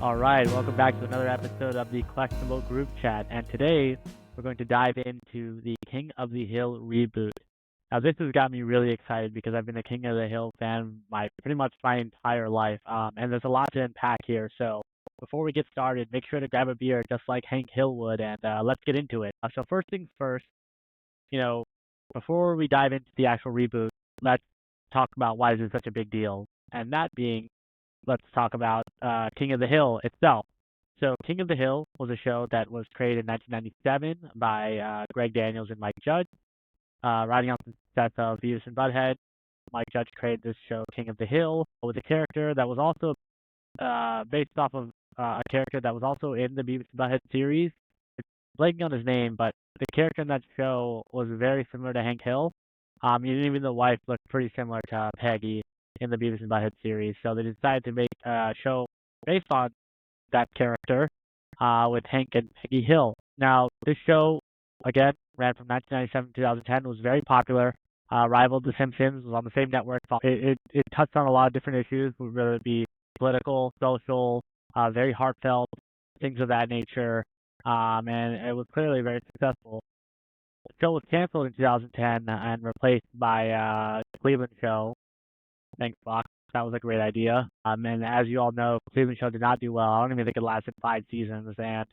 All right, welcome back to another episode of the Collectible Group Chat. And today we're going to dive into the King of the Hill reboot. Now, this has got me really excited because I've been a King of the Hill fan pretty much my entire life. And there's a lot to unpack here. So before we get started, make sure to grab a beer just like Hank Hill would, and let's get into it. So first things first, you know, before we dive into the actual reboot, let's talk about why this is such a big deal. And that being, let's talk about King of the Hill itself. So, King of the Hill was a show that was created in 1997 by Greg Daniels and Mike Judge, riding on the success of Beavis and Butthead. Mike Judge created this show, King of the Hill, with a character that was also based off of a character that was also in the Beavis and Butthead series. It's blanking on his name, but the character in that show was very similar to Hank Hill. Even the wife looked pretty similar to Peggy in the Beavis and Butthead series. So they decided to make a show based on that character with Hank and Peggy Hill. Now, this show, again, ran from 1997 to 2010, was very popular, rivaled The Simpsons, was on the same network. It touched on a lot of different issues, whether it be political, social, very heartfelt, things of that nature, and it was clearly very successful. The show was canceled in 2010 and replaced by the Cleveland show. Thanks, Fox. That was a great idea. And as you all know, Cleveland show did not do well. I don't even think it lasted 5 seasons. And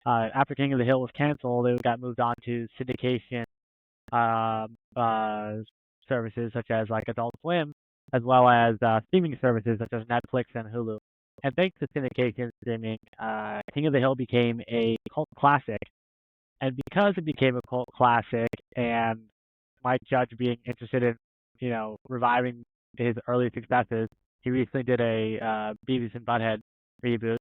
after King of the Hill was canceled, it got moved on to syndication services such as like Adult Swim, as well as streaming services such as Netflix and Hulu. And thanks to syndication streaming, King of the Hill became a cult classic. And because it became a cult classic, and Mike Judge being interested in, reviving his early successes, he recently did a Beavis and Butthead reboot.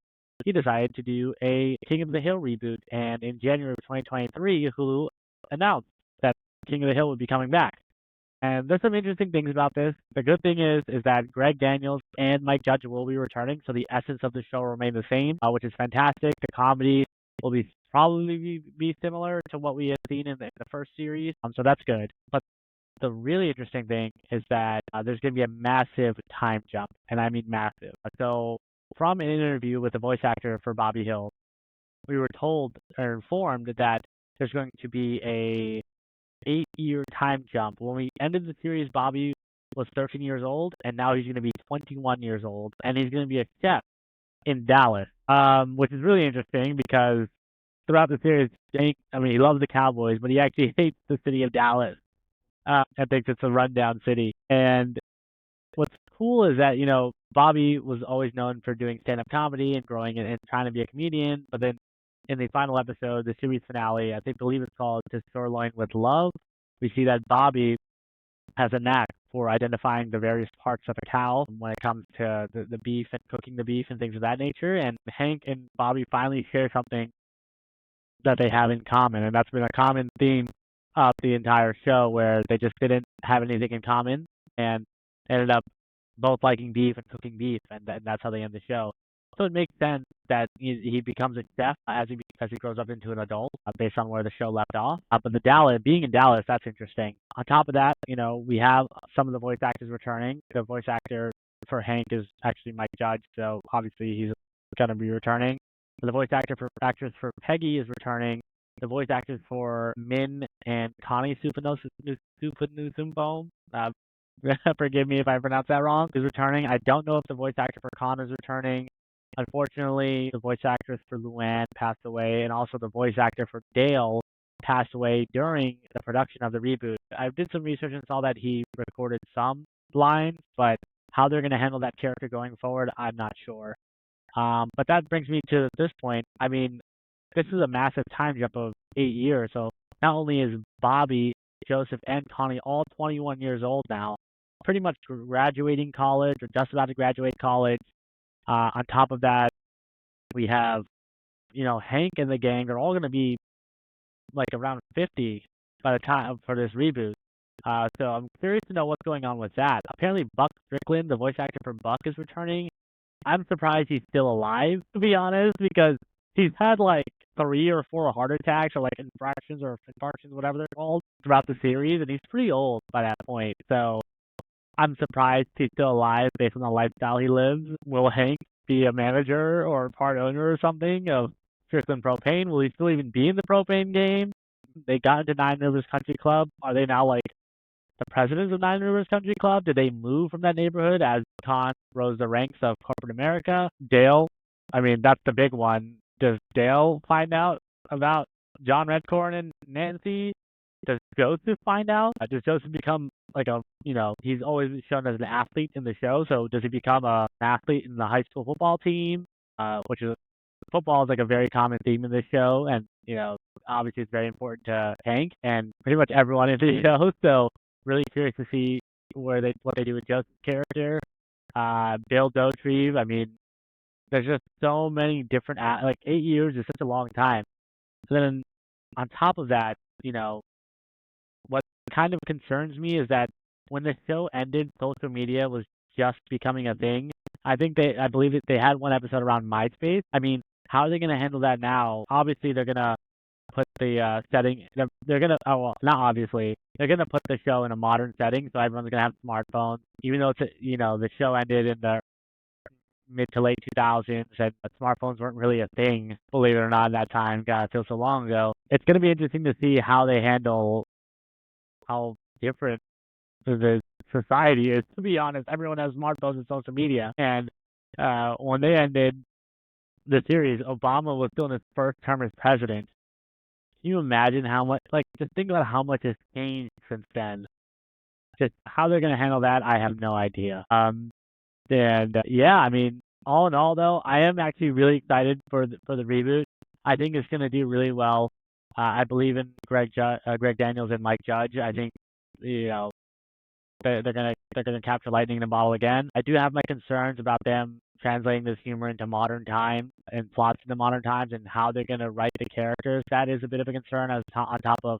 He decided to do a King of the Hill reboot, and in January of 2023, Hulu announced that King of the Hill would be coming back. And there's some interesting things about this. The good thing is that Greg Daniels and Mike Judge will be returning, so the essence of the show will remain the same, which is fantastic. The comedy will probably be similar to what we had seen in the first series, so that's good. But the really interesting thing is that there's going to be a massive time jump, and I mean massive. So from an interview with the voice actor for Bobby Hill, we were told or informed that there's going to be a 8-year time jump. When we ended the series, Bobby was 13 years old, and now he's going to be 21 years old, and he's going to be a chef in Dallas, which is really interesting because throughout the series, he loves the Cowboys, but he actually hates the city of Dallas. I think it's a rundown city. And what's cool is that, Bobby was always known for doing stand-up comedy and growing and trying to be a comedian, but then in the final episode, the series finale, believe it's called To Sirloin with Love, we see that Bobby has a knack for identifying the various parts of a cow when it comes to the beef and cooking the beef and things of that nature. And Hank and Bobby finally share something that they have in common, and that's been a common theme of the entire show, where they just didn't have anything in common and ended up both liking beef and cooking beef, and that's how they end the show. So it makes sense that he becomes a chef as he grows up into an adult, based on where the show left off. But being in Dallas, that's interesting. On top of that, we have some of the voice actors returning. The voice actor for Hank is actually Mike Judge, so obviously he's going to be returning. The voice actress for Peggy is returning. The voice actors for Min and Connie Supanusumbo, forgive me if I pronounce that wrong, is returning. I don't know if the voice actor for Con is returning. Unfortunately, the voice actress for Luann passed away, and also the voice actor for Dale passed away during the production of the reboot. I did some research and saw that he recorded some lines, but how they're going to handle that character going forward, I'm not sure. But that brings me to this point. This is a massive time jump of 8 years. So not only is Bobby, Joseph, and Connie all 21 years old now, pretty much graduating college or just about to graduate college. On top of that, we have, Hank and the gang are all going to be like around 50 by the time for this reboot. So I'm curious to know what's going on with that. Apparently, Buck Strickland, the voice actor for Buck, is returning. I'm surprised he's still alive, to be honest, because he's had like 3 or 4 heart attacks or like infarctions, whatever they're called, throughout the series, and he's pretty old by that point. So I'm surprised he's still alive based on the lifestyle he lives. Will Hank be a manager or part owner or something of Strickland Propane? Will he still even be in the propane game? They got into Nine Rivers Country Club. Are they now like the presidents of Nine Rivers Country Club? Did they move from that neighborhood as Con rose the ranks of corporate America? Dale, I mean, that's the big one. Does Dale find out about John Redcorn and Nancy? Does Joseph find out? Does Joseph become like he's always been shown as an athlete in the show, so does he become an athlete in the high school football team? Which is football is like a very common theme in this show, and obviously it's very important to Hank and pretty much everyone in the show. So really curious to see what they do with Joseph's character. Bill Dauterive. I mean, there's just so many different like 8 years is such a long time. So then on top of that, what kind of concerns me is that when the show ended, social media was just becoming a thing. I believe that they had one episode around MySpace. I mean, how are they going to handle that now? Obviously, they're going to put the setting. They're going to, oh, well, not obviously. They're going to put the show in a modern setting, so everyone's going to have smartphones. Even though the show ended in the mid to late 2000s, and smartphones weren't really a thing, believe it or not, at that time. God, it feels so long ago. It's going to be interesting to see how they handle how different the society is. To be honest, everyone has smartphones and social media, and when they ended the series, Obama was still in his first term as president. Can you imagine how much? Like, just think about how much has changed since then. Just how they're gonna handle that, I have no idea. And yeah, I mean, all in all, though, I am actually really excited for the reboot. I think it's gonna do really well. I believe in Greg Daniels and Mike Judge. I think they're gonna capture lightning in a bottle again. I do have my concerns about them translating this humor into modern time and plots into modern times and how they're gonna write the characters. That is a bit of a concern on top of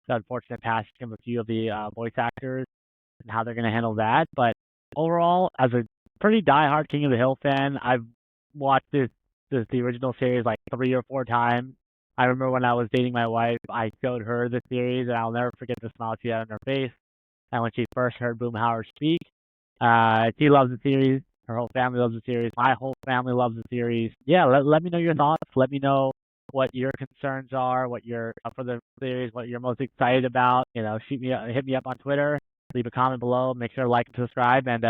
the unfortunate passing of a few of the voice actors and how they're gonna handle that. But overall, as a pretty diehard King of the Hill fan, I've watched the original series like 3 or 4 times. I remember when I was dating my wife, I showed her the series, and I'll never forget the smile she had on her face. And when she first heard Boomhauer speak, she loves the series. Her whole family loves the series. My whole family loves the series. Yeah, let me know your thoughts. Let me know what your concerns are, what you're for the series, what you're most excited about. Hit me up on Twitter. Leave a comment below. Make sure to like and subscribe. And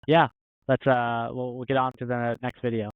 yeah, we'll get on to the next video.